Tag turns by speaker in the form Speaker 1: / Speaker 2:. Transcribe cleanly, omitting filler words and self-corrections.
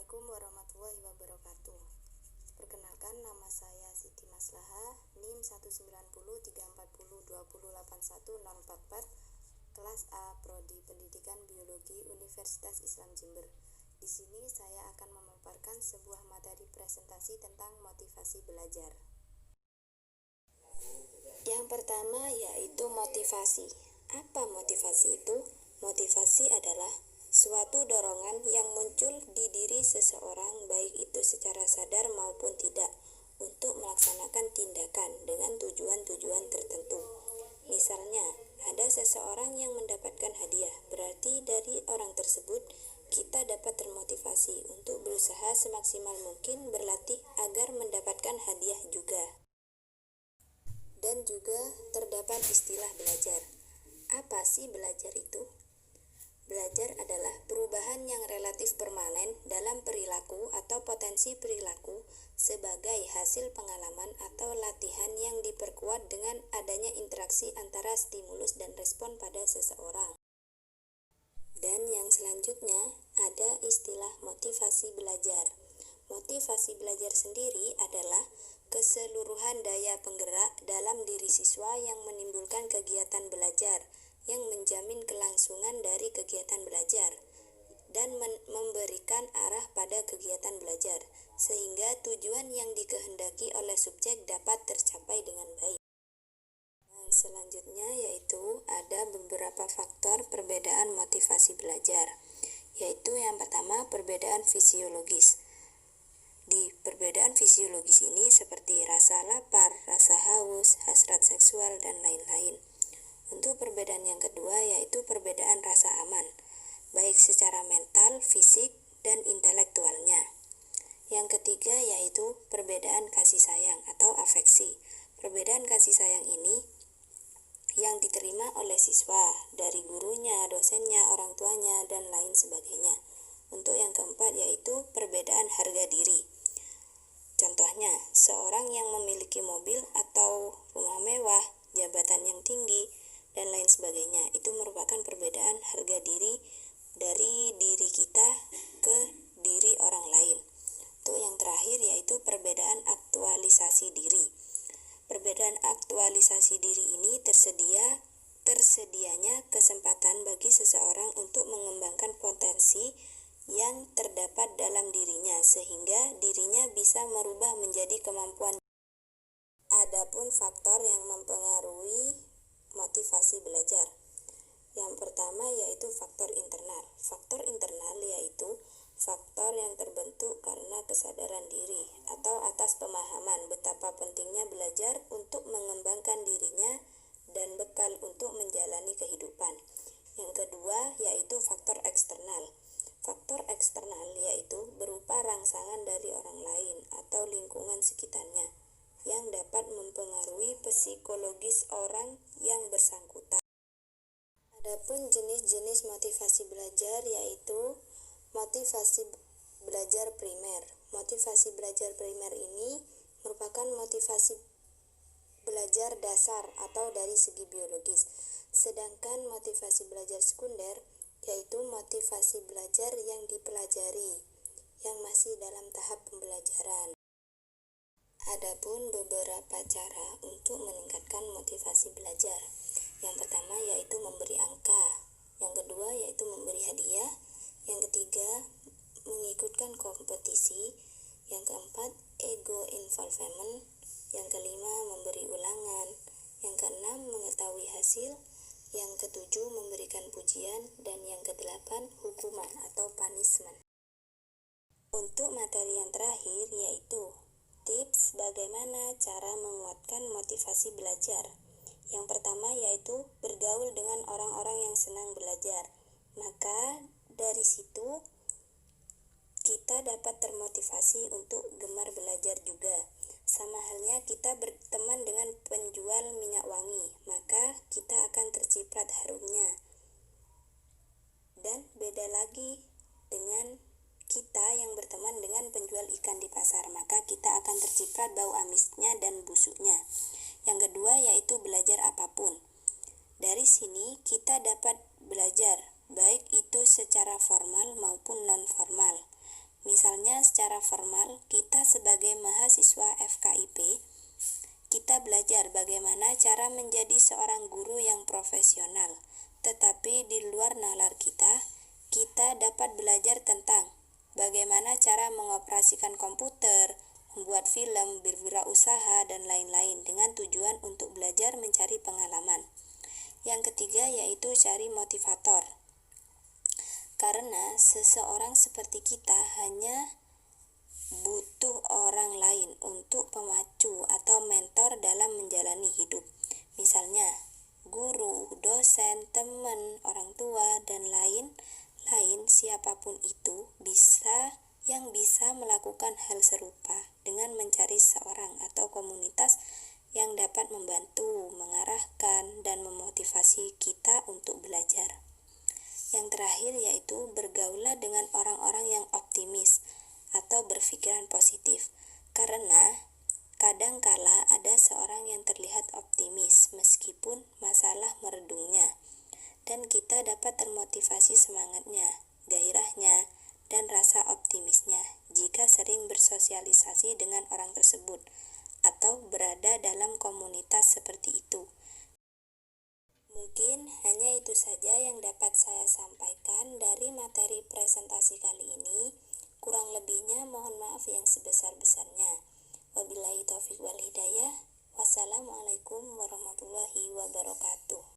Speaker 1: Assalamualaikum warahmatullahi wabarakatuh. Perkenalkan, nama saya Siti Maslahah, NIM 1903402081044, kelas A, Prodi Pendidikan Biologi Universitas Islam Jember. Di sini saya akan memaparkan sebuah materi presentasi tentang motivasi belajar. Yang pertama yaitu motivasi. Apa motivasi itu? Motivasi adalah suatu dorongan yang muncul di diri seseorang, baik itu secara sadar maupun tidak, untuk melaksanakan tindakan dengan tujuan-tujuan tertentu. Misalnya, ada seseorang yang mendapatkan hadiah, berarti dari orang tersebut kita dapat termotivasi untuk berusaha semaksimal mungkin berlatih agar mendapatkan hadiah juga. Dan juga terdapat istilah belajar. Apa sih belajar itu? Belajar adalah perubahan yang relatif permanen dalam perilaku atau potensi perilaku sebagai hasil pengalaman atau latihan yang diperkuat dengan adanya interaksi antara stimulus dan respon pada seseorang. Dan yang selanjutnya ada istilah motivasi belajar. Motivasi belajar sendiri adalah keseluruhan daya penggerak dalam diri siswa yang menimbulkan kegiatan belajar, yang menjamin kelangsungan dari kegiatan belajar dan memberikan arah pada kegiatan belajar, sehingga tujuan yang dikehendaki oleh subjek dapat tercapai dengan baik. Dan selanjutnya yaitu ada beberapa faktor perbedaan motivasi belajar, yaitu yang pertama perbedaan fisiologis. Di perbedaan fisiologis ini seperti rasa lapar, rasa haus, hasrat seksual, dan lain-lain. Untuk perbedaan yang kedua yaitu perbedaan rasa aman, baik secara mental, fisik, dan intelektualnya. Yang ketiga yaitu perbedaan kasih sayang atau afeksi. Perbedaan kasih sayang ini yang diterima oleh siswa dari gurunya, dosennya, orang tuanya, dan lain sebagainya. Untuk yang keempat yaitu perbedaan harga diri. Contohnya, seorang yang memiliki mobil atau rumah mewah, jabatan yang tinggi, dan lain sebagainya, itu merupakan perbedaan harga diri dari diri kita ke diri orang lain. Untuk yang terakhir yaitu perbedaan aktualisasi diri. Perbedaan aktualisasi diri ini tersedianya kesempatan bagi seseorang untuk mengembangkan potensi yang terdapat dalam dirinya, sehingga dirinya bisa merubah menjadi kemampuan. Adapun faktor yang mempengaruhi motivasi belajar. Yang pertama yaitu faktor internal. Faktor internal yaitu faktor yang terbentuk karena kesadaran diri atau atas pemahaman betapa pentingnya belajar untuk mengembangkan dirinya dan bekal untuk menjalani kehidupan. Yang kedua yaitu faktor eksternal. Faktor eksternal yaitu berupa rangsangan dari orang lain atau lingkungan sekitarnya yang dapat mempengaruhi psikologis orang yang bersangkutan. Adapun jenis-jenis motivasi belajar yaitu motivasi belajar primer. Motivasi belajar primer ini merupakan motivasi belajar dasar atau dari segi biologis. Sedangkan motivasi belajar sekunder yaitu motivasi belajar yang dipelajari, yang masih dalam tahap pembelajaran. Adapun beberapa cara untuk meningkatkan motivasi belajar. Yang pertama yaitu memberi angka, yang kedua yaitu memberi hadiah, yang ketiga mengikutkan kompetisi, yang keempat ego involvement, yang kelima memberi ulangan, yang keenam mengetahui hasil, yang ketujuh memberikan pujian, dan yang kedelapan hukuman atau punishment. Untuk materi yang terakhir yaitu tips bagaimana cara menguatkan motivasi belajar. Yang pertama yaitu bergaul dengan orang-orang yang senang belajar. Maka dari situ kita dapat termotivasi untuk gemar belajar juga. Sama halnya kita berteman dengan penjual minyak wangi, maka kita akan terciprat harumnya. Dan beda lagi dengan kita yang berteman dengan penjual ikan di pasar, maka kita akan terciprat bau amisnya dan busuknya. Yang kedua yaitu belajar apapun. Dari sini kita dapat belajar, baik itu secara formal maupun non-formal. Misalnya secara formal, kita sebagai mahasiswa FKIP, kita belajar bagaimana cara menjadi seorang guru yang profesional. Tetapi di luar nalar kita dapat belajar tentang bagaimana cara mengoperasikan komputer, membuat film, berwirausaha, dan lain-lain dengan tujuan untuk belajar mencari pengalaman. Yang ketiga yaitu cari motivator. Karena seseorang seperti kita hanya butuh orang lain untuk pemacu atau mentor dalam menjalani hidup. Misalnya, guru, dosen, teman, orang tua, dan lain-lain siapapun itu yang bisa melakukan hal serupa dengan mencari seorang atau komunitas yang dapat membantu, mengarahkan, dan memotivasi kita untuk belajar. Yang terakhir yaitu bergaulah dengan orang-orang yang optimis atau berpikiran positif, karena kadangkala ada seorang yang terlihat optimis meskipun masalah meredungnya, dan kita dapat termotivasi semangatnya, gairahnya, dan rasa optimisnya jika sering bersosialisasi dengan orang tersebut atau berada dalam komunitas seperti itu. Mungkin hanya itu saja yang dapat saya sampaikan dari materi presentasi kali ini. Kurang lebihnya mohon maaf yang sebesar-besarnya. Wabillahi taufiq wal hidayah. Wassalamualaikum warahmatullahi wabarakatuh.